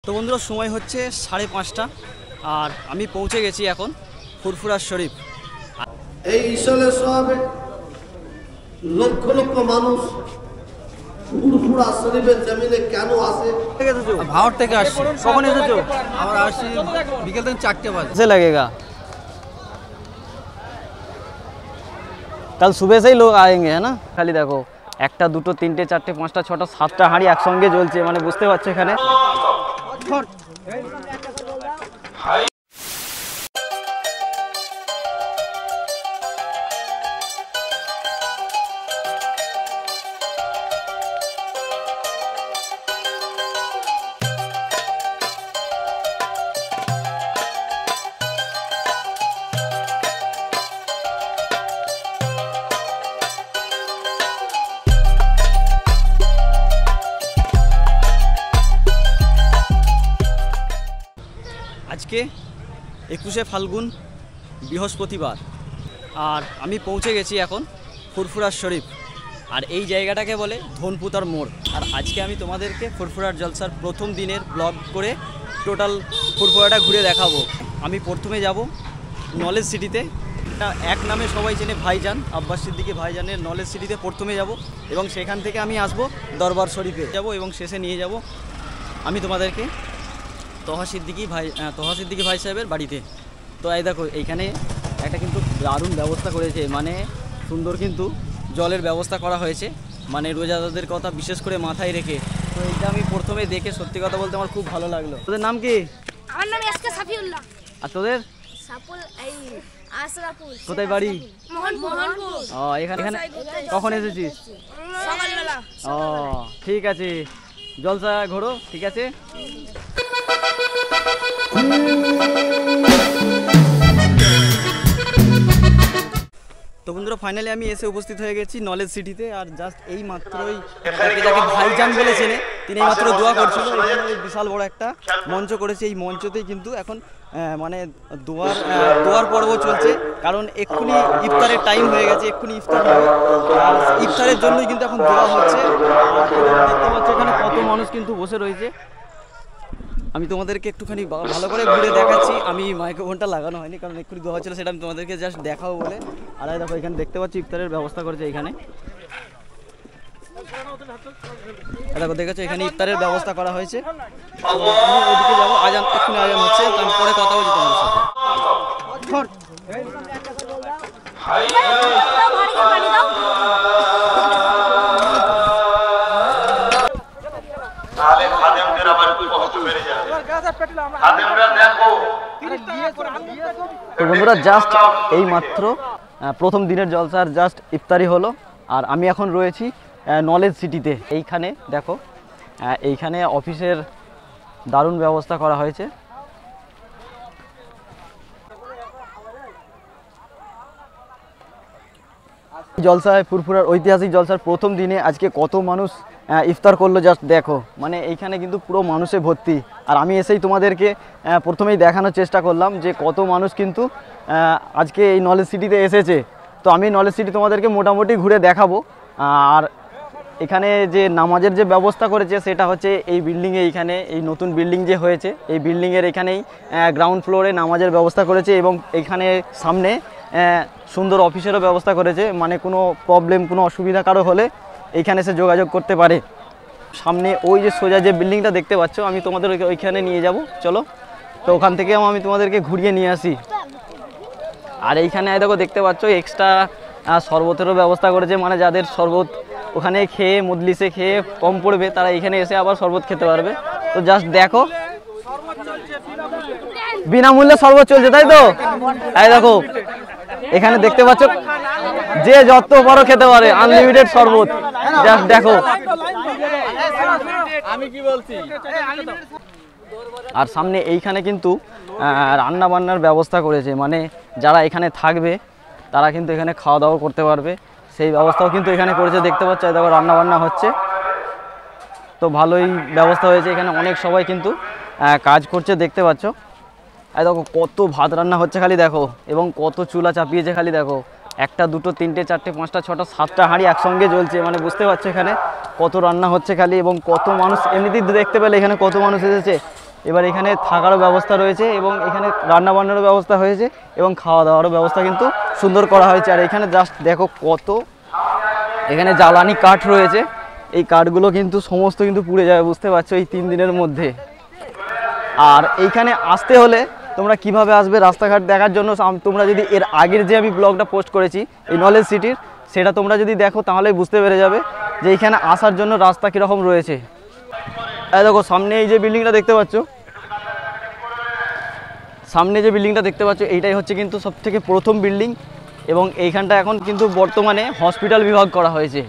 তো বন্ধুরা সময় হচ্ছে 5:30 আর আমি পৌঁছে গেছি এখন ফুরফুরা শরীফ। এই ইসলের সবে লক্ষ লক্ষ মানুষ ফুরফুরা শরীফের জমিনে কেন আসে? ভাওয়ার থেকে আসছি। কখন এসেছো? আমরা আসছি বিকেল থেকে 4টে বাজে। कैसे लगेगा? कल सुबह से ही लोग आएंगे है ना? খালি দেখো একটা দুটো তিনটে চারটে পাঁচটা ছটা সাতটা হাঁড়ি একসঙ্গে জ্বলছে, মানে বুঝতে পারছো এখানে। আজকে 21শে ফাল্গুন বৃহস্পতিবার আর আমি পৌঁছে গেছি এখন ফুরফুরা শরীফ। আর এই জায়গাটাকে বলে ধনপুতার মোড়। আর আজকে আমি তোমাদেরকে ফুরফুরার জলসার প্রথম দিনের ব্লগ করে টোটাল ফুরফুরাটা ঘুরে দেখাবো। আমি প্রথমে যাব নলেজ সিটিতে, এক নামে সবাই চেনে ভাইজান, আব্বাস সিদ্দিকী ভাইজানের নলেজ সিটিতে প্রথমে যাব এবং সেখান থেকে আমি আসব দরবার শরীফে যাব এবং শেষে নিয়ে যাব আমি তোমাদেরকে তোহা সিদ্দিকী ভাই সাহেবের বাড়িতে। তো এই দেখো এইখানে একটা কিন্তু দারুণ ব্যবস্থা করেছে, মানে সুন্দর কিন্তু জলের ব্যবস্থা করা হয়েছে, মানে রোজাদারদের কথা বিশেষ করে মাথায় রেখে। তো এইটা আমি প্রথমে দেখে সত্যি কথা বলতে আমার খুব ভালো লাগলো। তোদের নাম কি? আমার নাম এসকে সাফিউল্লাহ। আর তোদের? সাপুল এই আশরাফুল। কোথায় বাড়ি? মোহনপুর। ও এখানে কখন এসেছিস? সকালবেলা। ও ঠিক আছে, জলসা ঘোরো, ঠিক আছে। তো বন্ধুরা ফাইনালি আমি এসে উপস্থিত হয়ে গেছি নলেজ সিটিতে। আর জাস্ট এই মাত্রই যাকে ভাইজান বলে চেনে তিনি এই মাত্র দোয়া করছিল। এখানে বিশাল বড় একটা মঞ্চ করেছে, এই মঞ্চতেই কিন্তু এখন মানে দোয়ার পর্ব চলছে, কারণ এক্ষুনি ইফতারের টাইম হয়ে গেছে, এক্ষুনি ইফতার হবে। আর ইফতারের জন্যই কিন্তু এখন দোয়া হচ্ছে। আর দেখতে পাচ্ছ এখানে কত মানুষ কিন্তু বসে রয়েছে। আমি তোমাদেরকে একটুখানি ভালো করে ঘুরে দেখাচ্ছি। আমি মাইক্রোফোনটা লাগানো হয়নি কারণ একটু দোয়া ছিল, সেটা আমি তোমাদেরকে জাস্ট দেখাবো বলে। আর দেখো এখানে দেখতে পাচ্ছি ইফতারের ব্যবস্থা করেছে এখানে। দেখো দেখেছো এখানে ইফতারের ব্যবস্থা করা হয়েছে। ওইদিকে যাবো, আজান এক্ষুনি আজান হচ্ছে, আমি পরে কথা বলছি তোমাদের সাথে। তো বন্ধুরা জাস্ট এই মাত্র প্রথম দিনের জলসার জাস্ট ইফতারি হলো। আর আমি এখন রয়েছি নলেজ সিটিতে। এইখানে দেখো এইখানে অফিসের দারুণ ব্যবস্থা করা হয়েছে। জলসায় ফুরফুরার ঐতিহাসিক জলসার প্রথম দিনে আজকে কত মানুষ ইফতার করলো জাস্ট দেখো, মানে এইখানে কিন্তু পুরো মানুষে ভর্তি। আর আমি এসেই তোমাদেরকে প্রথমেই দেখানোর চেষ্টা করলাম যে কত মানুষ কিন্তু আজকে এই নলেজ সিটিতে এসেছে। তো আমি নলেজ সিটি তোমাদেরকে মোটামুটি ঘুরে দেখাবো। আর এখানে যে নামাজের যে ব্যবস্থা করেছে সেটা হচ্ছে এই বিল্ডিংয়ে, এইখানে এই নতুন বিল্ডিং যে হয়েছে এই বিল্ডিংয়ের এখানেই গ্রাউন্ড ফ্লোরে নামাজের ব্যবস্থা করেছে এবং এখানে সামনে সুন্দর অফিসেরও ব্যবস্থা করেছে, মানে কোনো প্রবলেম কোনো অসুবিধা কারো হলে এইখানে এসে যোগাযোগ করতে পারে। সামনে ওই যে সোজা যে বিল্ডিংটা দেখতে পাচ্ছ আমি তোমাদের ওইখানে নিয়ে যাব, চলো। তো ওখান থেকেও আমি তোমাদেরকে ঘুরিয়ে নিয়ে আসি। আর এইখানে দেখো দেখতে পাচ্ছ এক্সট্রা শরবতেরও ব্যবস্থা করেছে, মানে যাদের শরবত ওখানে খেয়ে মজলিসে খেয়ে কম পড়বে তারা এখানে এসে আবার শরবত খেতে পারবে। তো জাস্ট দেখো বিনামূল্যে শরবত চলছে, তাই তো? এই দেখো এখানে দেখতে পাচ্ছ যে যত বড় খেতে পারে, আনলিমিটেড শরবত। জাস্ট দেখো আমি কি বলছি। আর সামনে এইখানে কিন্তু রান্না বান্নার ব্যবস্থা করেছে, মানে যারা এখানে থাকবে তারা কিন্তু এখানে খাওয়া দাওয়া করতে পারবে, সেই ব্যবস্থাও কিন্তু এখানে করেছে। দেখতে পাচ্ছ দেখো রান্না বান্না হচ্ছে, তো ভালোই ব্যবস্থা হয়েছে। এখানে অনেক সবাই কিন্তু কাজ করছে দেখতে পাচ্ছ। এই দেখো কত ভাত রান্না হচ্ছে খালি দেখো, এবং কত চুলা চাপিয়েছে খালি দেখো। একটা দুটো তিনটে চারটে পাঁচটা ছটা সাতটা হাঁড়ি একসঙ্গে জ্বলছে, মানে বুঝতে পারছো এখানে কত রান্না হচ্ছে খালি, এবং কত মানুষ এমনিতেই দেখতে পেলে এখানে কত মানুষ এসেছে। এবার এখানে থাকারও ব্যবস্থা রয়েছে এবং এখানে রান্না বান্নারও ব্যবস্থা হয়েছে এবং খাওয়া দাওয়ারও ব্যবস্থা কিন্তু সুন্দর করা হয়েছে। আর এখানে জাস্ট দেখো কত এখানে জ্বালানি কাঠ রয়েছে, এই কাঠগুলো কিন্তু সমস্ত কিন্তু পুড়ে যাবে, বুঝতে পারছো এই 3 দিনের মধ্যে। আর এইখানে আসতে হলে তোমরা কিভাবে আসবে রাস্তাঘাট দেখার জন্য, তোমরা যদি এর আগের যে আমি ব্লগটা পোস্ট করেছি এই নলেজ সিটির, সেটা তোমরা যদি দেখো তাহলেই বুঝতে পেরে যাবে যে এইখানে আসার জন্য রাস্তা কীরকম রয়েছে। এই দেখো সামনে এই যে বিল্ডিংটা দেখতে পাচ্ছ, সামনে যে বিল্ডিংটা দেখতে পাচ্ছ এইটাই হচ্ছে কিন্তু সবথেকে প্রথম বিল্ডিং এবং এইখানটা এখন কিন্তু বর্তমানে হসপিটাল বিভাগ করা হয়েছে।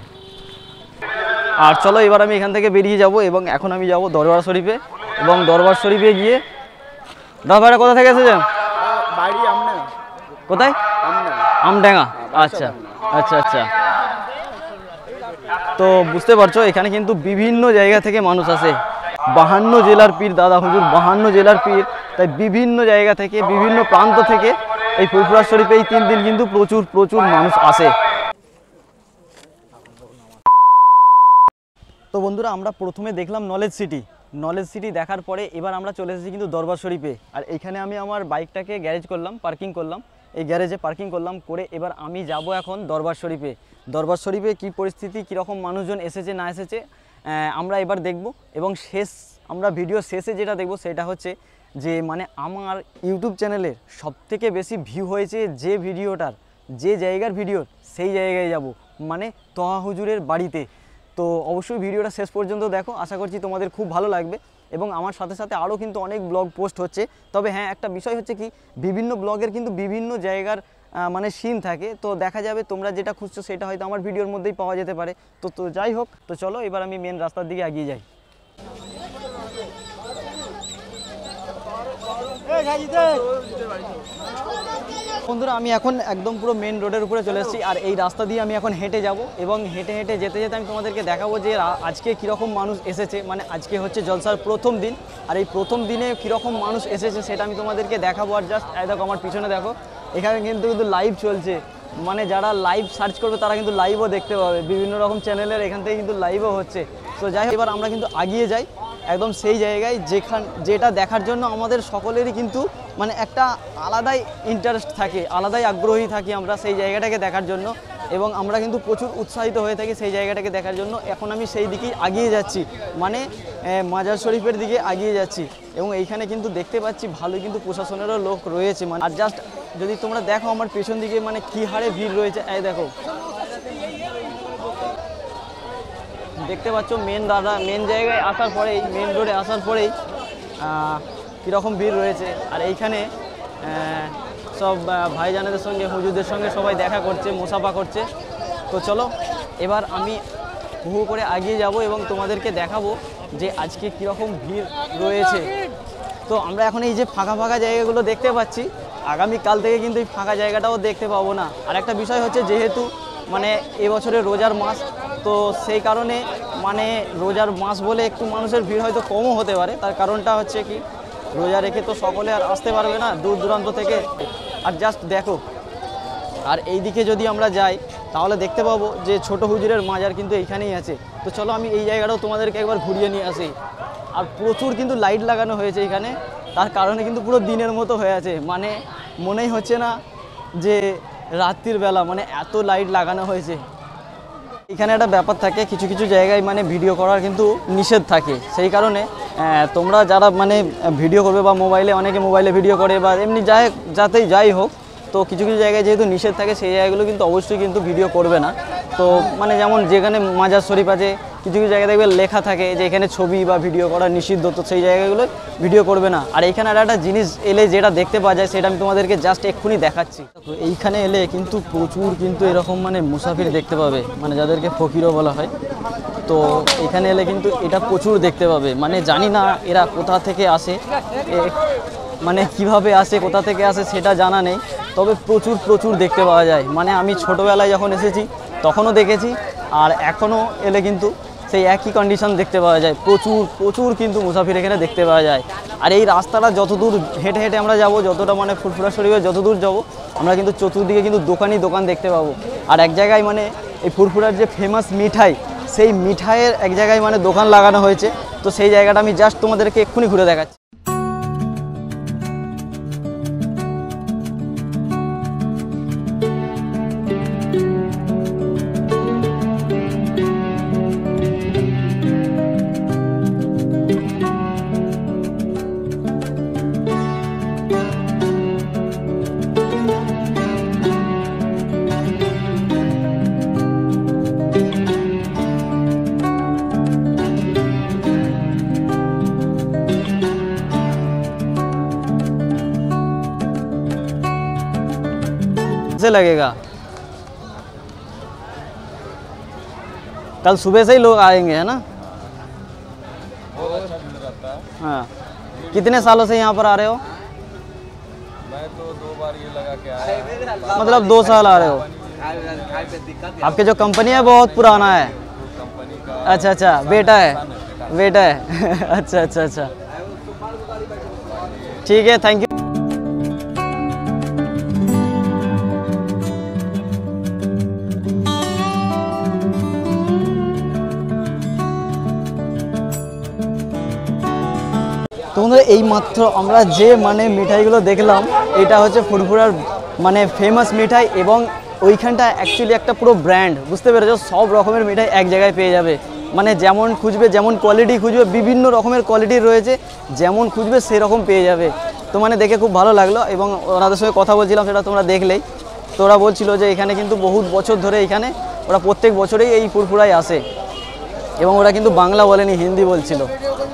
আর চলো এবার আমি এখান থেকে বেরিয়ে যাব এবং এখন আমি যাব দরবার শরীফে এবং দরবার শরীফে গিয়ে দাদাভাইরা কোথা থেকে এসেছেন? বাড়ি আমডাঙ্গা। কোথায়? আমডাঙ্গা। আচ্ছা আচ্ছা আচ্ছা। তো বুঝতে পারছো এখানে কিন্তু বিভিন্ন জায়গা থেকে মানুষ আসে, 52 জেলার পীর দাদা হুজুর, 52 জেলার পীর, তাই বিভিন্ন জায়গা থেকে বিভিন্ন প্রান্ত থেকে এই ফুরফুরা শরীফে এই 3 দিন কিন্তু প্রচুর প্রচুর মানুষ আসে। তো বন্ধুরা আমরা প্রথমে দেখলাম নলেজ সিটি, নলেজ সিটি দেখার পরে এবার আমরা চলে এসেছি কিন্তু দরবার শরীফে। আর এইখানে আমি আমার বাইকটাকে গ্যারেজ করলাম, পার্কিং করলাম, এই গ্যারেজে পার্কিং করলাম করে এবার আমি যাব এখন দরবার শরীফে। দরবার শরীফে কী পরিস্থিতি, কীরকম মানুষজন এসেছে না এসেছে আমরা এবার দেখব এবং আমরা ভিডিও শেষে যেটা দেখব সেটা হচ্ছে যে মানে আমার ইউটিউব চ্যানেলের সবথেকে বেশি ভিউ হয়েছে যে ভিডিওটার, যে জায়গার ভিডিওর, সেই জায়গায় যাব, মানে তহা হুজুরের বাড়িতে। তো অবশ্যই ভিডিওটা শেষ পর্যন্ত দেখো, আশা করছি তোমাদের খুব ভালো লাগবে। এবং আমার সাথে সাথে আরও কিন্তু অনেক ব্লগ পোস্ট হচ্ছে, তবে হ্যাঁ একটা বিষয় হচ্ছে কি বিভিন্ন ব্লগের কিন্তু বিভিন্ন জায়গার মানে সিন থাকে, তো দেখা যাবে তোমরা যেটা খুঁজছো সেটা হয়তো আমার ভিডিওর মধ্যেই পাওয়া যেতে পারে। তো যাই হোক, তো চলো এবার আমি মেন রাস্তার দিকে এগিয়ে যাই। বন্ধুরা আমি এখন একদম পুরো মেন রোডের উপরে চলে এসেছি আর এই রাস্তা দিয়ে আমি এখন হেঁটে যাব এবং হেঁটে হেঁটে যেতে যেতে আমি তোমাদেরকে দেখাবো যে আজকে কীরকম মানুষ এসেছে। মানে আজকে হচ্ছে জলসার প্রথম দিন আর এই প্রথম দিনে কীরকম মানুষ এসেছে সেটা আমি তোমাদেরকে দেখাবো। আর জাস্ট দেখো আমার পিছনে দেখো, এখানে কিন্তু লাইভ চলছে, মানে যারা লাইভ সার্চ করবে তারা কিন্তু লাইভও দেখতে পাবে, বিভিন্ন রকম চ্যানেলের এখান থেকে কিন্তু লাইভও হচ্ছে। তো যাই হোক এবার আমরা কিন্তু এগিয়ে যাই একদম সেই জায়গায় যেটা দেখার জন্য আমাদের সকলেরই কিন্তু মানে একটা আলাদাই ইন্টারেস্ট থাকে, আলাদাই আগ্রহী থাকি আমরা সেই জায়গাটাকে দেখার জন্য এবং আমরা কিন্তু প্রচুর উৎসাহিত হয়ে থাকি সেই জায়গাটাকে দেখার জন্য। এখন আমি সেই দিকেই এগিয়ে যাচ্ছি, মানে মাজার শরীফের দিকে এগিয়ে যাচ্ছি এবং এইখানে কিন্তু দেখতে পাচ্ছি ভালোই কিন্তু প্রশাসনেরও লোক রয়েছে। মানে আর জাস্ট যদি তোমরা দেখো আমার পেছন দিকে মানে কী হারে ভিড় রয়েছে, এই দেখো দেখতে পাচ্ছ মেন জায়গায় আসার পরেই, মেন রোডে আসার পরেই কীরকম ভিড় রয়েছে। আর এইখানে সব ভাইজানেদের সঙ্গে হুজুরদের সঙ্গে সবাই দেখা করছে, মুসাফা করছে। তো চলো এবার আমি হু করে এগিয়ে যাব এবং তোমাদেরকে দেখাবো যে আজকে কীরকম ভিড় রয়েছে। তো আমরা এখন এই যে ফাঁকা ফাঁকা জায়গাগুলো দেখতে পাচ্ছি, আগামীকাল থেকে কিন্তু এই ফাঁকা জায়গাটাও দেখতে পাবো না। আর একটা বিষয় হচ্ছে যেহেতু মানে এবছরে রোজার মাস, তো সেই কারণে মানে রোজার মাস বলে একটু মানুষের ভিড় হয়তো কমও হতে পারে। তার কারণটা হচ্ছে কি রোজা রেখে তো সকলে আর আসতে পারবে না দূর দূরান্ত থেকে। আর জাস্ট দেখো, আর এই দিকে যদি আমরা যাই তাহলে দেখতে পাবো যে ছোট হুজুরের মাজার কিন্তু এইখানেই আছে। তো চলো আমি এই জায়গাটাও তোমাদেরকে একবার ঘুরিয়ে নিয়ে আসি। আর প্রচুর কিন্তু লাইট লাগানো হয়েছে এখানে, তার কারণে কিন্তু পুরো দিনের মতো হয়ে আছে, মানে মনেই হচ্ছে না যে রাত্রির বেলা, মানে এত লাইট লাগানো হয়েছে। এখানে একটা ব্যাপার থাকে, কিছু কিছু জায়গায় মানে ভিডিও করার কিন্তু নিষেধ থাকে, সেই কারণে তোমরা যারা মানে ভিডিও করবে বা মোবাইলে, অনেকে মোবাইলে ভিডিও করে বা এমনি যাই হোক, তো কিছু কিছু জায়গায় যেহেতু নিষেধ থাকে সেই জায়গাগুলো কিন্তু অবশ্যই কিন্তু ভিডিও করবে না। তো মানে যেমন যেখানে মাজার শরীফ আছে কিছু কিছু জায়গায় দেখবে লেখা থাকে যে এখানে ছবি বা ভিডিও করা নিষিদ্ধ, তো সেই জায়গাগুলো ভিডিও করবে না। আর এইখানে আর একটা জিনিস এলে যেটা দেখতে পাওয়া যায় সেটা আমি তোমাদেরকে জাস্ট এক্ষুনি দেখাচ্ছি। তো এইখানে এলে কিন্তু প্রচুর কিন্তু এরকম মানে মুসাফির দেখতে পাবে, মানে যাদেরকে ফকিরও বলা হয়। তো এখানে এলে কিন্তু এটা প্রচুর দেখতে পাবে, মানে জানি না এরা কোথা থেকে আসে, মানে কিভাবে আসে, কোথা থেকে আসে সেটা জানা নেই, তবে প্রচুর দেখতে পাওয়া যায়। মানে আমি ছোটোবেলায় যখন এসেছি তখনও দেখেছি আর এখনও এলে কিন্তু সেই একই কন্ডিশন দেখতে পাওয়া যায়, প্রচুর কিন্তু মুসাফির এখানে দেখতে পাওয়া যায়। আর এই রাস্তাটা যতদূর হেঁটে হেঁটে আমরা যাব, যতটা মানে ফুরফুরা শরীফে যতদূর যাব আমরা কিন্তু চতুর্দিকে কিন্তু দোকান দেখতে পাবো। আর এক জায়গায় মানে এই ফুরফুরার যে ফেমাস মিঠাই, সেই মিঠাইয়ের এক জায়গায় মানে দোকান লাগানো হয়েছে, তো সেই জায়গাটা আমি জাস্ট তোমাদেরকে এক্ষুনি ঘুরে দেখাচ্ছি। से लगेगा? कल सुबह से ही लोग आएंगे है ना? हाँ, कितने सालों से यहाँ पर आ रहे हो? मैं तो 2 बार ये लगा के आया। मतलब 2 साल आ रहे हो। आपके जो कंपनी है बहुत पुराना है। कंपनी का अच्छा अच्छा, बेटा है, बेटा है। अच्छा अच्छा अच्छा, ठीक है, थैंक यू। তোমরা এই মাত্র আমরা যে মানে মিঠাইগুলো দেখলাম, এটা হচ্ছে ফুরফুরার মানে ফেমাস মিঠাই এবং ওইখানটা অ্যাকচুয়ালি একটা পুরো ব্র্যান্ড, বুঝতে পেরেছো? সব রকমের মিঠাই এক জায়গায় পেয়ে যাবে, মানে যেমন খুঁজবে, যেমন কোয়ালিটি খুঁজবে, বিভিন্ন রকমের কোয়ালিটি রয়েছে, যেমন খুঁজবে সেরকম পেয়ে যাবে। তো মানে দেখে খুব ভালো লাগলো এবং ওনাদের সঙ্গে কথা বলছিলাম, সেটা তোমরা দেখলেই। তো ওরা বলছিল যে এখানে কিন্তু বহুত বছর ধরে এখানে ওরা প্রত্যেক বছরেই এই ফুরফুরায় আসে এবং ওরা কিন্তু বাংলা বলেনি, হিন্দি বলছিল,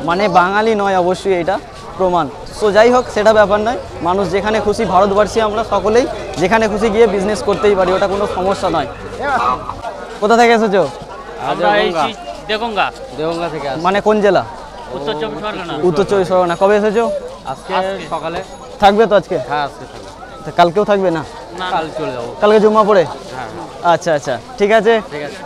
মানে বাঙালি নয় অবশ্যই, এটা প্রমাণ। সো যাই হোক, সেটা ব্যাপার নয়, মানুষ যেখানে খুশি, ভারতবর্ষে আমরা সকলেই যেখানে খুশি গিয়ে বিজনেস করতেই পারি, ওটা কোনো সমস্যা নয়। কোথা থেকে এসেছো? দেগঙ্গা থেকে আসছি। মানে কোন জেলা? উত্তর চব্বিশ পরগনা। উত্তর চব্বিশ পরগনা। কবে এসেছো? আজকে সকালে। থাকবে তো আজকে? হ্যাঁ, আজকে থাকবে। তা কালকেও থাকবে না? কাল চলে যাবো। কালকে জুম্মা পড়ে? হ্যাঁ, আচ্ছা আচ্ছা, ঠিক আছে। ঠিক আছে।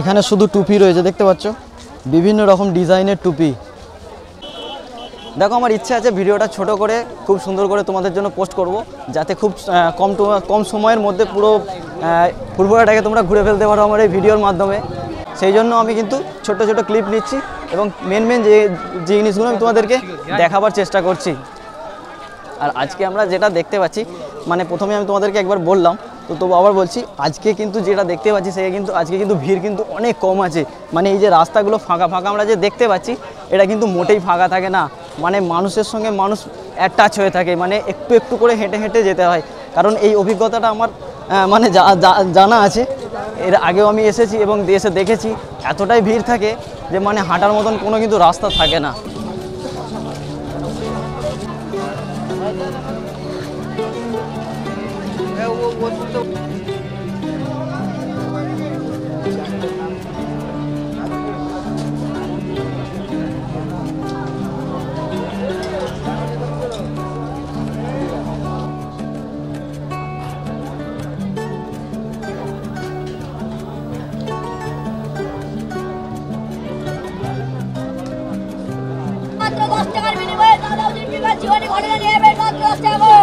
এখানে শুধু টুপি রয়েছে, দেখতে পাচ্ছ, বিভিন্ন রকম ডিজাইনের টুপি। দেখো, আমার ইচ্ছা আছে ভিডিওটা ছোট করে খুব সুন্দর করে তোমাদের জন্য পোস্ট করব, যাতে খুব কম সময়ের মধ্যে পুরো ফুরফুরাটাকে তোমরা ঘুরে ফেলতে পারো আমার এই ভিডিওর মাধ্যমে। সেই জন্য আমি কিন্তু ছোট ছোট ক্লিপ নিচ্ছি এবং মেন যে জিনিসগুলো আমি তোমাদেরকে দেখাবার চেষ্টা করছি। আর আজকে আমরা যেটা দেখতে পাচ্ছি, মানে প্রথমে আমি তোমাদেরকে একবার বললাম, তো তবু আবার বলছি, আজকে কিন্তু যেটা দেখতে পাচ্ছি সেটা কিন্তু আজকে কিন্তু ভিড় কিন্তু অনেক কম আছে। মানে এই যে রাস্তাগুলো ফাঁকা ফাঁকা আমরা যে দেখতে পাচ্ছি, এটা কিন্তু মোটেই ফাঁকা থাকে না, মানে মানুষের সঙ্গে মানুষ অ্যাটাচ হয়ে থাকে, মানে একটু একটু করে হেঁটে হেঁটে যেতে হয়। কারণ এই অভিজ্ঞতাটা আমার মানে জানা আছে, এর আগেও আমি এসেছি এবং এসে দেখেছি এতটাই ভিড় থাকে যে মানে হাঁটার মতন কোনো কিন্তু রাস্তা থাকে না। মাত্র 10 টাকার বিনিময়ে দাদাউদ্দিন বিকাশ জীবনী ঘটনা নিয়ে এবেন মাত্র 10 টাকা করে।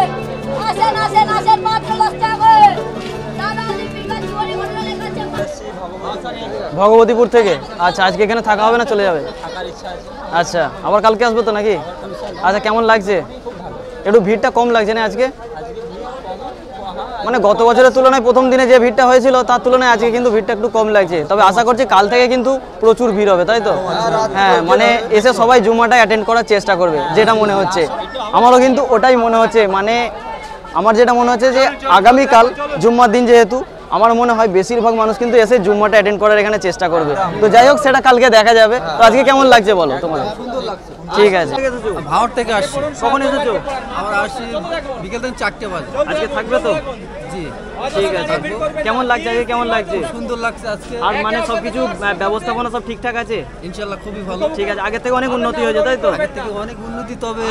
আসেন আসেন আসেন, মাত্র 10 টাকা করে দাদাউদ্দিন বিকাশ জীবনী ঘটনা লেখাচ্ছে। ভগবতীপুর থেকে? আচ্ছা, আজকে এখানে থাকা হবে না, চলে যাবে? আচ্ছা, আবার কালকে আসবে তো নাকি? আচ্ছা, কেমন লাগছে? একটু ভিড়টা কম লাগছে না আজকে? মানে গত বছরের তুলনায় প্রথম দিনে যে ভিড়টা হয়েছিল তার তুলনায় আজকে কিন্তু ভিড়টা একটু কম লাগছে। তবে আশা করছি কাল থেকে কিন্তু প্রচুর ভিড় হবে, তাই তো? হ্যাঁ, মানে এসে সবাই জুম্মাটা অ্যাটেন্ড করার চেষ্টা করবে, যেটা মনে হচ্ছে। আমারও কিন্তু ওটাই মনে হচ্ছে, মানে আমার যেটা মনে হচ্ছে যে আগামীকাল জুম্মার দিন, যেহেতু আমার মনে হয় বেশিরভাগ মানুষ কিন্তু এসে জুম্মাটা অ্যাটেন্ড করার এখানে চেষ্টা করবে। তো যাই হোক, সেটা কালকে দেখা যাবে। তো আজকে কেমন লাগছে বলো তোমার? সুন্দর লাগছে। ঠিক আছে। ভাওয়ার থেকে আসছি। কখন এসেছো? আমরা আসছি বিকেল দিন 4টে বাজে। আজকে থাকবে তো? জি, ঠিক আছে। কেমন লাগছে আজকে? কেমন লাগছে? সুন্দর লাগছে আজকে। আর মানে সবকিছু ব্যবস্থাপনা সব ঠিকঠাক আছে? ইনশাল্লাহ খুবই ভালো। ঠিক আছে, আগের থেকে অনেক উন্নতি হয়েছে, তাই তো? আগের থেকে অনেক উন্নতি, তবে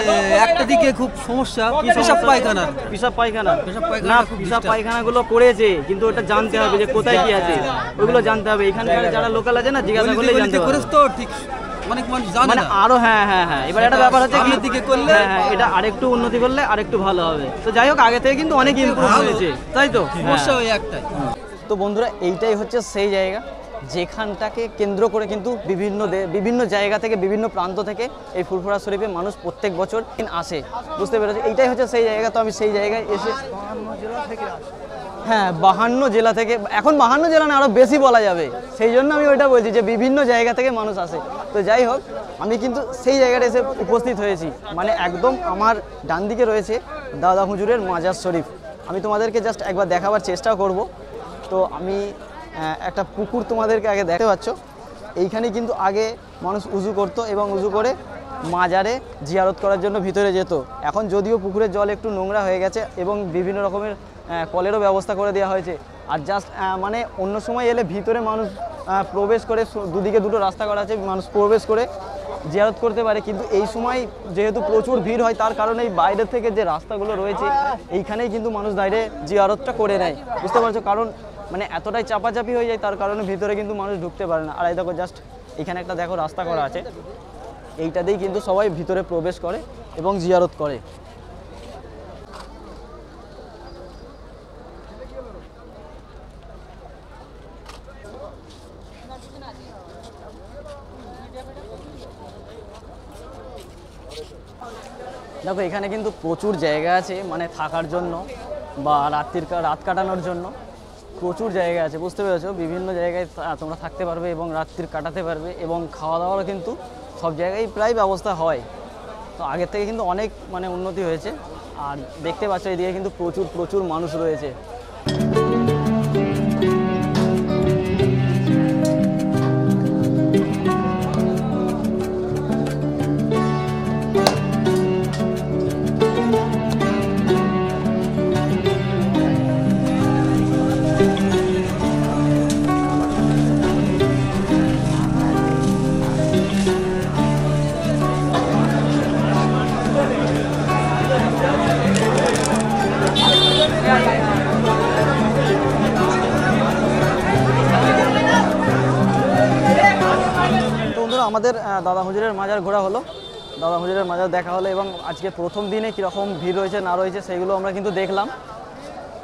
একটা দিকে খুব সমস্যা, পেশাব পায়খানা। পিসাব পায়খানা? পেশাব পায়খানা না, খুব পিসাব disturb। পায়খানাগুলো করেছে, কিন্তু ওটা জানতে হবে যে কোথায় কি আছে, ওইগুলো জানতে হবে। এখানকার যারা লোকাল আছে না, জিজ্ঞাসা করলে জানতে গলিতে পারবে। করেছে তো ঠিক, অনেক মানুষ জানে মানে না। আরো হ্যাঁ হ্যাঁ হ্যাঁ, এবার একটা ব্যাপার হচ্ছে কি, সামনের দিকে করলে হ্যাঁ, এটা আরেকটু উন্নতি করলে আরেকটু ভালো হবে। তো যাই হোক, আগে থেকে কিন্তু অনেক ইমপ্রুভ ভালো। হয়েছে, তাই তো? সমস্যা হ্যাঁ। ওই একটাই। তো বন্ধুরা, এইটাই হচ্ছে সেই জায়গা যেখানটাকে কেন্দ্র করে কিন্তু বিভিন্ন জায়গা থেকে, বিভিন্ন প্রান্ত থেকে এই ফুরফুরা শরীফে মানুষ প্রত্যেক বছর আসে, বুঝতে পেরেছি? এইটাই হচ্ছে সেই জায়গা। তো আমি সেই জায়গায় এসে, হ্যাঁ, 52 জেলা থেকে, এখন 52 জেলা না, আরও বেশি বলা যাবে। সেই জন্য আমি ওইটা বলছি যে বিভিন্ন জায়গা থেকে মানুষ আসে। তো যাই হোক, আমি কিন্তু সেই জায়গাটা এসে উপস্থিত হয়েছি। মানে একদম আমার ডান দিকে রয়েছে দাদা হুজুরের মাজার শরীফ। আমি তোমাদেরকে জাস্ট একবার দেখাবার চেষ্টা করব। তো আমি একটা পুকুর তোমাদেরকে আগে দেখতে পাচ্ছ, এইখানে কিন্তু আগে মানুষ উজু করতো এবং উজু করে মাজারে জিয়ারত করার জন্য ভিতরে যেত। এখন যদিও পুকুরের জল একটু নোংরা হয়ে গেছে এবং বিভিন্ন রকমের কলেরও ব্যবস্থা করে দেওয়া হয়েছে। আর জাস্ট মানে অন্য সময় এলে ভিতরে মানুষ প্রবেশ করে, দুদিকে দুটো রাস্তা করা আছে, মানুষ প্রবেশ করে জিয়ারত করতে পারে। কিন্তু এই সময় যেহেতু প্রচুর ভিড় হয়, তার কারণে এই বাইরের থেকে যে রাস্তাগুলো রয়েছে এইখানেই কিন্তু মানুষ দাঁড়িয়ে জিয়ারতটা করে নেয়, বুঝতে পারছো? কারণ মানে এতটাই চাপাচাপি হয়ে যায়, তার কারণে ভিতরে কিন্তু মানুষ ঢুকতে পারে না। আর এই দেখো জাস্ট এখানে একটা দেখো রাস্তা করা আছে, এইটাতেই কিন্তু সবাই ভিতরে প্রবেশ করে এবং জিয়ারত করে। দেখো এখানে কিন্তু প্রচুর জায়গা আছে মানে থাকার জন্য বা রাত কাটানোর জন্য প্রচুর জায়গা আছে, বুঝতে পেরেছো? বিভিন্ন জায়গায় তোমরা থাকতে পারবে এবং রাত্রির কাটাতে পারবে এবং খাওয়া দাওয়ারও কিন্তু সব জায়গায় প্রায় ব্যবস্থা হয়। তো আগের থেকে কিন্তু অনেক মানে উন্নতি হয়েছে। আর দেখতে পাচ্ছ এদিকে কিন্তু প্রচুর মানুষ রয়েছে। আমাদের দাদা হুজুরের মাজার ঘোরা হলো, দাদা হুজুরের মাজার দেখা হলো এবং আজকে প্রথম দিনে কীরকম ভিড় রয়েছে না রয়েছে সেইগুলো আমরা কিন্তু দেখলাম।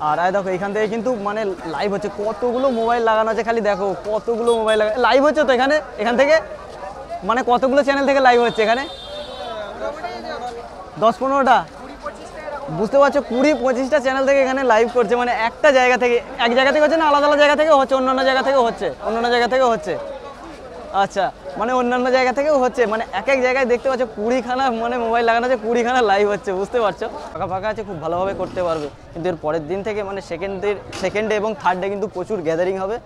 আর দেখো এখান থেকে কিন্তু মানে লাইভ হচ্ছে, কতগুলো মোবাইল লাগানো আছে, খালি দেখো কতগুলো মোবাইল লাইভ হচ্ছে। তো এখান থেকে মানে কতগুলো চ্যানেল থেকে লাইভ হচ্ছে এখানে? 10-15টা, বুঝতে পারছো? 20-25টা চ্যানেল থেকে এখানে লাইভ করছে। মানে একটা জায়গা থেকে, এক জায়গা থেকে হচ্ছে না, আলাদা জায়গা থেকেও হচ্ছে, অন্যান্য জায়গা থেকেও হচ্ছে। আচ্ছা, মানে অন্যান্য জায়গা থেকেও হচ্ছে, মানে এক জায়গায় দেখতে পাচ্ছ 20খানা মানে মোবাইল লাগানো আছে, 20খানা লাইভ হচ্ছে, বুঝতে পারছো? ফাঁকা আছে, খুব ভালোভাবে করতে পারবে। কিন্তু এর পরের দিন থেকে মানে সেকেন্ডে এবং থার্ডে কিন্তু প্রচুর গ্যাদারিং হবে,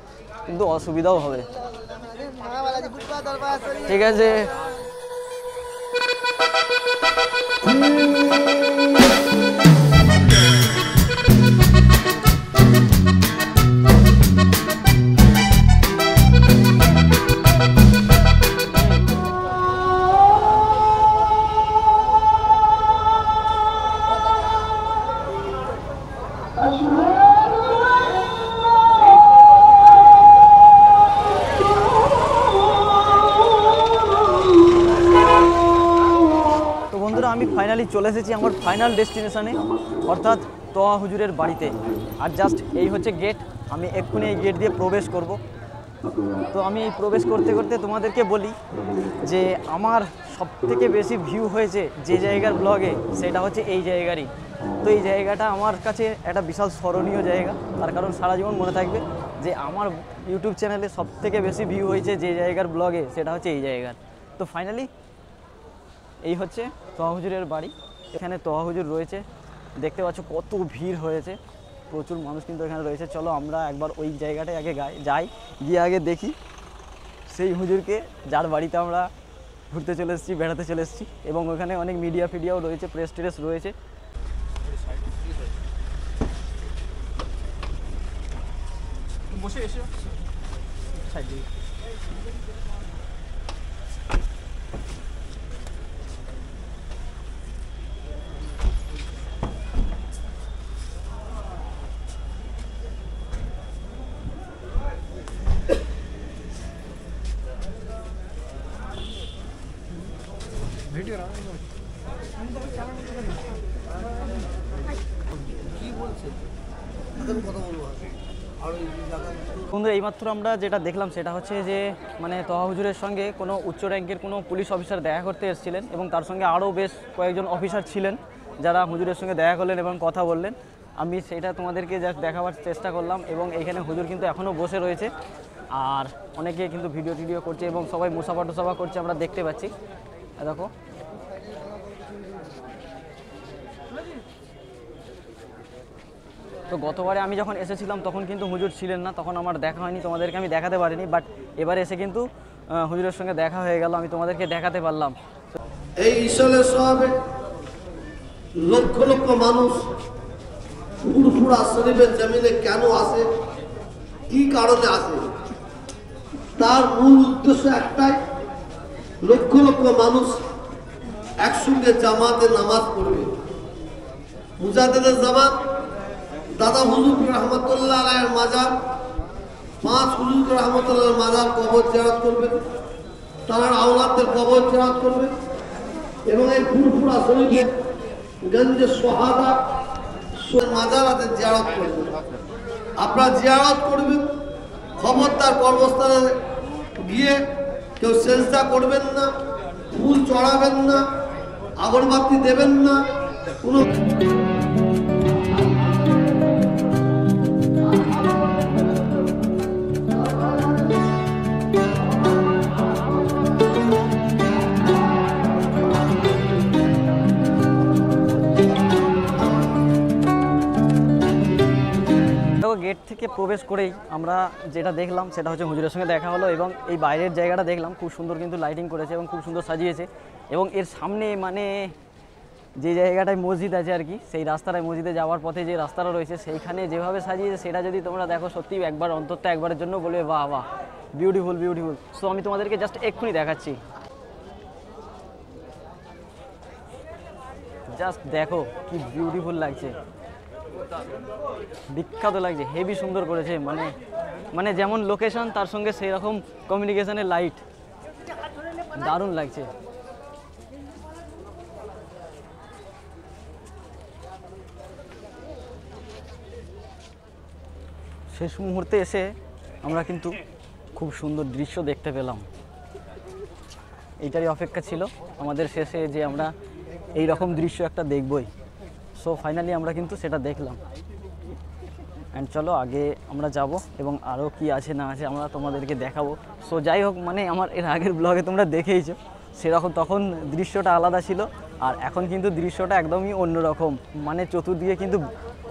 কিন্তু অসুবিধাও হবে। ঠিক আছে। আমি ফাইনালি চলে এসেছি আমার ফাইনাল ডেস্টিনেশনে, অর্থাৎ তোয়া হুজুরের বাড়িতে। আর জাস্ট এই হচ্ছে গেট, আমি এক্ষুনি এই গেট দিয়ে প্রবেশ করব। তো আমি প্রবেশ করতে করতে তোমাদেরকে বলি যে আমার সবথেকে বেশি ভিউ হয়েছে যে জায়গার ব্লগে, সেটা হচ্ছে এই জায়গারই। তো এই জায়গাটা আমার কাছে একটা বিশাল স্মরণীয় জায়গা, তার কারণ সারা জীবন মনে থাকবে যে আমার ইউটিউব চ্যানেলে সবথেকে বেশি ভিউ হয়েছে যে জায়গার ব্লগে, সেটা হচ্ছে এই জায়গার। তো ফাইনালি এই হচ্ছে তোয়া হুজুরের বাড়ি। এখানে তোয়া হুজুর রয়েছে, দেখতে পাচ্ছ কত ভিড় হয়েছে, প্রচুর মানুষ কিন্তু এখানে রয়েছে। চলো আমরা একবার ওই জায়গাটায় আগে যাই, গিয়ে আগে দেখি সেই হুজুরকে, যার বাড়িতে আমরা ঘুরতে চলে এসেছি, বেড়াতে চলে এসেছি। এবং ওখানে অনেক মিডিয়াও রয়েছে, প্রেস টেরেস রয়েছে। বসে এসে বন্ধু, এইমাত্র আমরা যেটা দেখলাম সেটা হচ্ছে যে মানে তোয়া হুজুরের সঙ্গে কোনো উচ্চ র্যাঙ্কের কোনো পুলিশ অফিসার দেখা করতে এসেছিলেন এবং তার সঙ্গে আরও বেশ কয়েকজন অফিসার ছিলেন যারা হুজুরের সঙ্গে দেখা করলেন এবং কথা বললেন। আমি সেটা তোমাদেরকে জাস্ট দেখাবার চেষ্টা করলাম। এবং এইখানে হুজুর কিন্তু এখনও বসে রয়েছে, আর অনেকে কিন্তু ভিডিও করছে এবং সবাই মুসাফা করছে, আমরা দেখতে পাচ্ছি। দেখো তো গতবারে আমি যখন এসেছিলাম তখন কিন্তু হুজুর ছিলেন না, তখন আমার দেখা হয়নি, তোমাদেরকে আমি দেখাতে পারিনি। বাট এবারে এসে কিন্তু হুজুরের সঙ্গে দেখা হয়ে গেল, আমি তোমাদেরকে দেখাতে পারলাম। এই ঈশ্বরের সবে লক্ষ লক্ষ মানুষ ফুরফুরা শরীফের জমিনে কেন আসে, কি কারণে আসে, তার মূল উদ্দেশ্য একটাই, লক্ষ লক্ষ মানুষ একসঙ্গে জামাতে নামাজ পড়বে। মুজাদ্দিদের জামাত দাদা হুজুর রহমতুল্লাহ আলাইহির মাজার, 5 হুজুর রহমতুল্লাহ মাজার কবর জিয়ারত করবেন, তারা আওলাদদের কবর জিয়ারত করবেন এবং এই ফুরফুরা শরীফে গঞ্জে সোহাদা মাজারাতে জিয়ারত করবেন। আপনারা জিয়ারত করবেন, খবরদার কর্মস্থানে গিয়ে কেউ সেজদা করবেন না, ফুল চড়াবেন না, আগরবাতি দেবেন না, কোনো গেট থেকে প্রবেশ করেই আমরা যেটা দেখলাম সেটা হচ্ছে হুজুরের সঙ্গে দেখা হলো, এবং এই বাইরের জায়গাটা দেখলাম খুব সুন্দর কিন্তু লাইটিং করেছে এবং খুব সুন্দর সাজিয়েছে। এবং এর সামনে মানে যে জায়গাটায় মসজিদ আছে আর কি, সেই রাস্তাটায় মসজিদে যাওয়ার পথে যে রাস্তাটা রয়েছে সেইখানে যেভাবে সাজিয়েছে সেটা যদি তোমরা দেখো সত্যি একবার অন্তত একবারের জন্য বলবে বাহ বাহ, বিউটিফুল বিউটিফুল। সো আমি তোমাদেরকে জাস্ট এক্ষুনি দেখাচ্ছি, জাস্ট দেখো কি বিউটিফুল লাগছে, বিখ্যাত লাগছে, হেভি সুন্দর করেছে। মানে যেমন লোকেশন তার সঙ্গে সেই রকম কমিউনিকেশনের লাইট, দারুণ লাগছে। শেষ মুহূর্তে এসে আমরা কিন্তু খুব সুন্দর দৃশ্য দেখতে পেলাম। এইটারই অপেক্ষা ছিল আমাদের শেষে যে আমরা এই রকম দৃশ্য একটা দেখবই। সো ফাইনালি আমরা কিন্তু সেটা দেখলাম। অ্যান্ড চলো আগে আমরা যাব এবং আরও কি আছে না আছে আমরা তোমাদেরকে দেখাবো। সো যাই হোক, মানে আমার এর আগের ব্লগে তোমরা দেখেইছো, সেরকম তখন দৃশ্যটা আলাদা ছিল, আর এখন কিন্তু দৃশ্যটা একদমই অন্যরকম। মানে চতুর্দিকে কিন্তু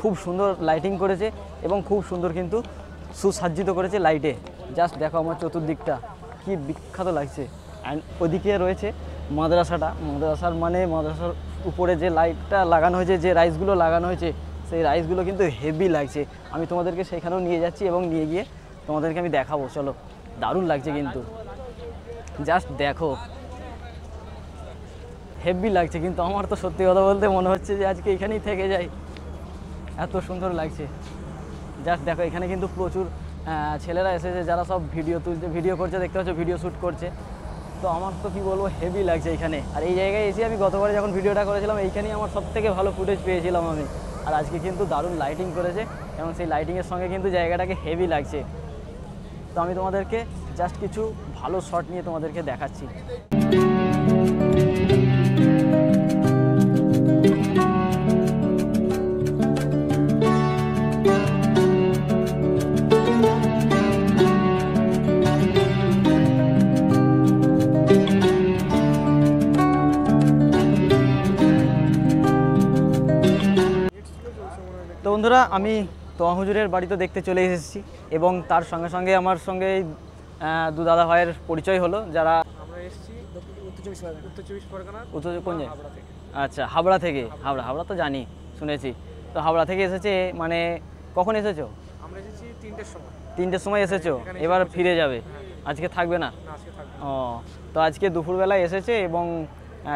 খুব সুন্দর লাইটিং করেছে এবং খুব সুন্দর কিন্তু সুসজ্জিত করেছে লাইটে। জাস্ট দেখো আমার চতুর্দিকটা কি বিখ্যাত লাগছে। অ্যান্ড ওদিকে রয়েছে মাদ্রাসাটা, মাদ্রাসার উপরে যে লাইটটা লাগানো হয়েছে, যে রাইসগুলো লাগানো হয়েছে, সেই রাইসগুলো কিন্তু হেভি লাগছে। আমি তোমাদেরকে সেখানেও নিয়ে যাচ্ছি এবং নিয়ে গিয়ে তোমাদেরকে আমি দেখাবো। চলো, দারুণ লাগছে কিন্তু, জাস্ট দেখো হেভি লাগছে। কিন্তু আমার তো সত্যি কথা বলতে মনে হচ্ছে যে আজকে এখানেই থেকে যাই, এত সুন্দর লাগছে। জাস্ট দেখো এখানে কিন্তু প্রচুর ছেলেরা এসেছে যারা সব ভিডিও করছে, দেখতে পাচ্ছ ভিডিও শ্যুট করছে। তো আমার তো কী বলবো, হেভি লাগছে এখানে। আর এই জায়গায় এসে আমি গতবারে যখন ভিডিওটা করেছিলাম এইখানেই আমার সবথেকে ভালো ফুটেজ পেয়েছিলাম আমি। আর আজকে কিন্তু দারুণ লাইটিং করেছে এবং সেই লাইটিংয়ের সঙ্গে কিন্তু জায়গাটাকে হেভি লাগছে। তো আমি তোমাদেরকে জাস্ট কিছু ভালো শট নিয়ে তোমাদেরকে দেখাচ্ছি। তো বন্ধুরা, আমি তোয়া হুজুরের বাড়িতে দেখতে চলে এসেছি এবং তার সঙ্গে সঙ্গে আমার সঙ্গে দু দাদা ভাইয়ের পরিচয় হলো, যারা আমরা এসেছি উত্তর চব্বিশ পরগনা কোন জায়গায়? আচ্ছা, হাবড়া থেকে। হাবড়া তো জানি, শুনেছি। তো হাবড়া থেকে এসেছে, মানে কখন এসেছো? আমরা এসেছি 3টের সময়। 3টের সময় এসেছো, এবার ফিরে যাবে? আজকে থাকবে না? আজকে থাকবে। ও, তো আজকে দুপুরবেলায় এসেছে এবং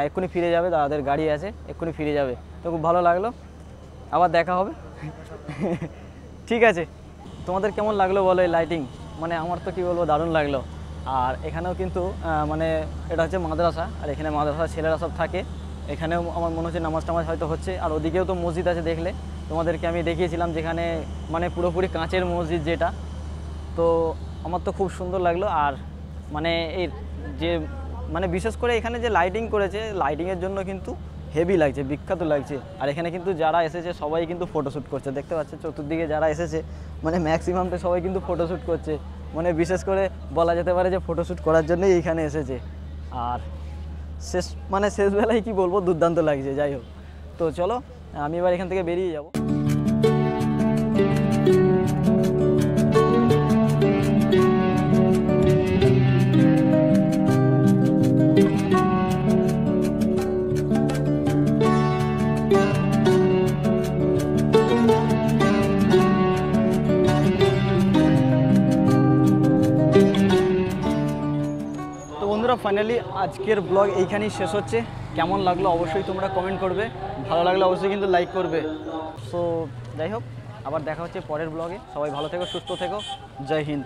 এক্ষুনি ফিরে যাবে, দাদাদের গাড়ি আছে, এক্ষুনি ফিরে যাবে। তো খুব ভালো লাগলো, আবার দেখা হবে। ঠিক আছে, তোমাদের কেমন লাগলো বলো এই লাইটিং? মানে আমার তো কী বলবো, দারুণ লাগলো। আর এখানেও কিন্তু মানে এটা হচ্ছে মাদ্রাসা, আর এখানে মাদ্রাসার ছেলেরা সব থাকে। এখানেও আমার মনে হচ্ছে নামাজ টামাজ হয়তো হচ্ছে। আর ওদিকেও তো মসজিদ আছে, দেখলে তোমাদেরকে আমি দেখিয়েছিলাম, যেখানে মানে পুরোপুরি কাঁচের মসজিদ যেটা। তো আমার তো খুব সুন্দর লাগলো। আর মানে এই যে মানে বিশেষ করে এখানে যে লাইটিং করেছে, লাইটিংয়ের জন্য কিন্তু হেভি লাগছে, বিখ্যাত লাগছে। আর এখানে কিন্তু যারা এসেছে সবাই কিন্তু ফটোশ্যুট করছে, দেখতে পাচ্ছে চতুর্দিকে যারা এসেছে মানে ম্যাক্সিমামটা সবাই কিন্তু ফটোশ্যুট করছে। মানে বিশেষ করে বলা যেতে পারে যে ফটোশ্যুট করার জন্যই এইখানে এসেছে। আর শেষবেলায় কি বলবো, দুর্দান্ত লাগছে। যাই হোক, তো চলো আমি এবার এখান থেকে বেরিয়ে যাব। ফাইনালি আজকের ব্লগ এইখানেই শেষ হচ্ছে। কেমন লাগলো অবশ্যই তোমরা কমেন্ট করবে, ভালো লাগলে অবশ্যই কিন্তু লাইক করবে। সো যাই হোক, আবার দেখা হচ্ছে পরের ব্লগে। সবাই ভালো থেকো, সুস্থ থেকো, জয় হিন্দ।